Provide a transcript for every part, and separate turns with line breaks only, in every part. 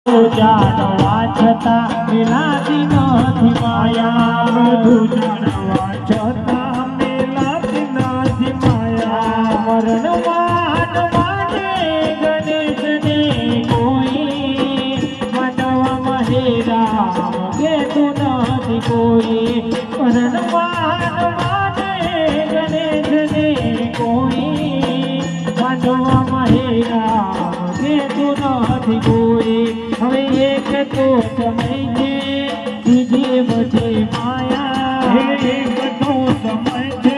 જાણવા છતાં મિલાતી નથી માયા બધું જાણવા છતાં મિલાતી નથી માયા મરણમાં માટે ગણેશને કોઈ માનવામાં હેરા કેતું નથી કોઈ મરણમાં માટે ગણેશને કોઈ માનવામાં હેરા કેતું નથી કોઈ હવે એક તો સમય છે બીજી બધી માયા એક તો સમય છે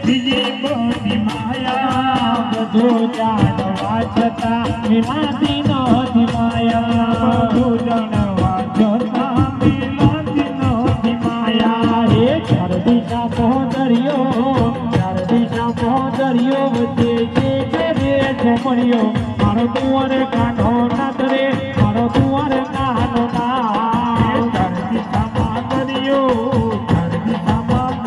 બીજી બધી માયા બધું જાણવા છતાં મિલાતી નથી માયા બધું જાણવા છતાં મિલાતી નથી માયા હે ચાર દિશા પહોંચર્યો વચ્ચે છે રે છોકરીઓ મારો તુવર કાઢો ના તરે મારો તુવર કાઢો ના ચાર દિશામાં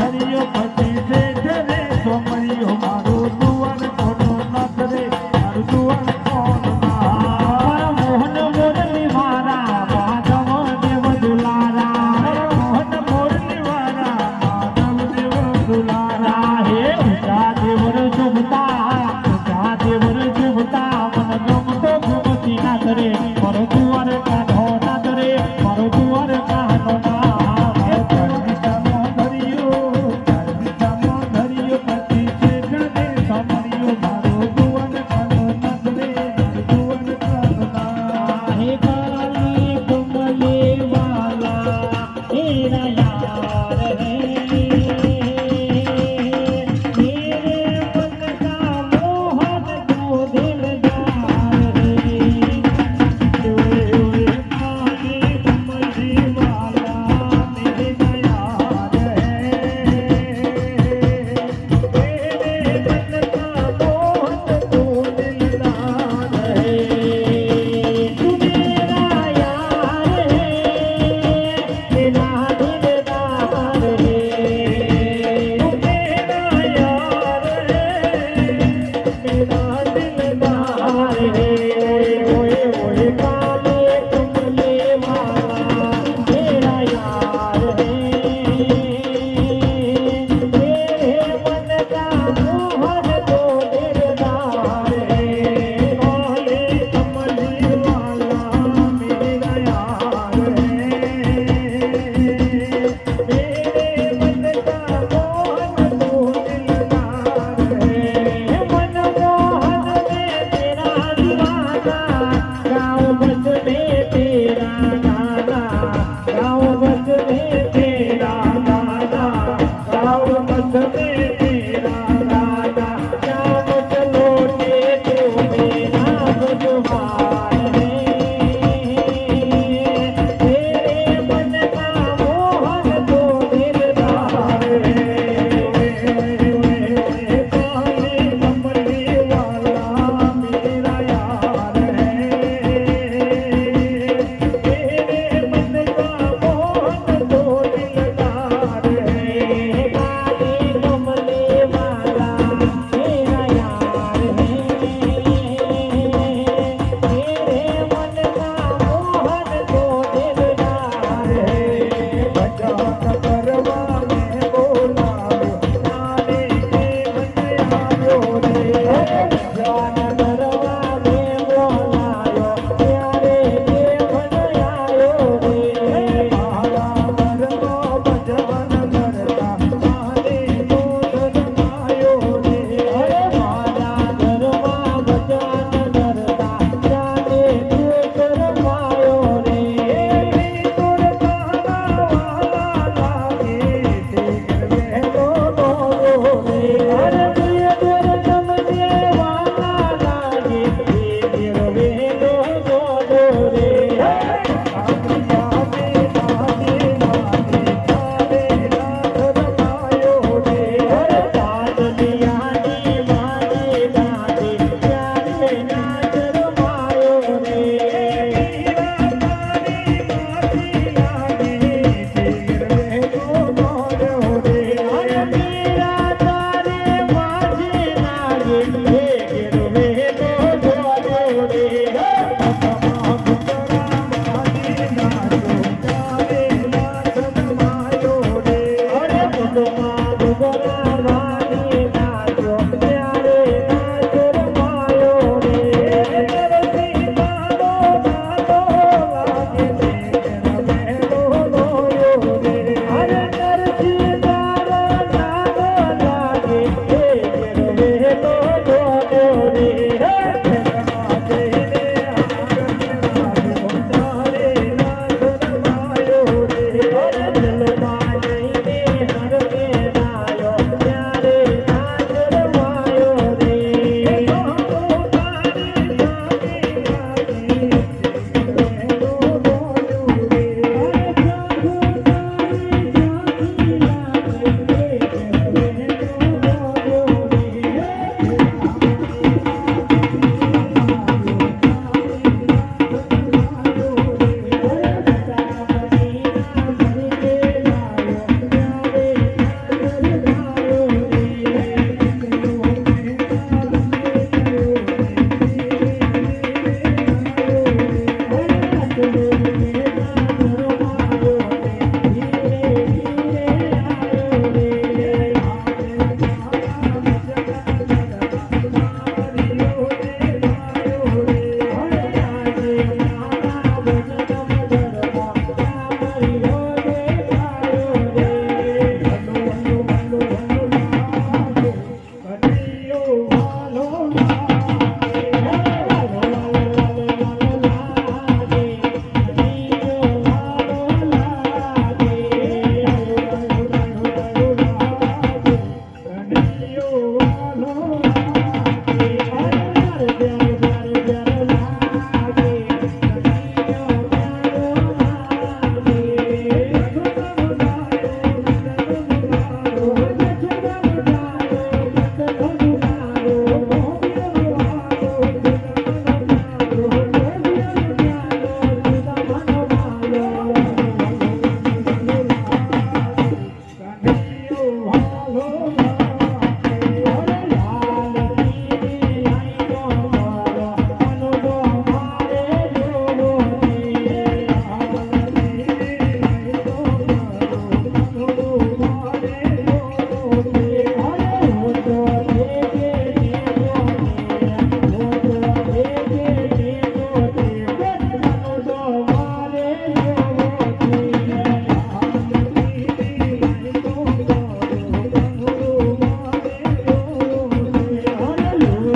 દરિયો પછી છે રે છોકરીઓ મારો તુવર કાઢો ના તરે મારો તુવર કાઢો ના મોહન મોરલી વારા માધવ દેવ દુલારા મોહન મોરલી વારા માધવ દેવ દુલારા હે ઉષા દેવર શુભતા મન ગમતો ગમતી ના કરે મારો તુવર કાઢો ના કરે મારો તુવર કાઢો ના ચાર દિશામાં ધર્યો પછી છે ગણે સમર્યો મારો તુવર કાઢો ના કરે મારો તુવર કાઢો ના હે કાલી કમલે વાલા તેરા યાર હે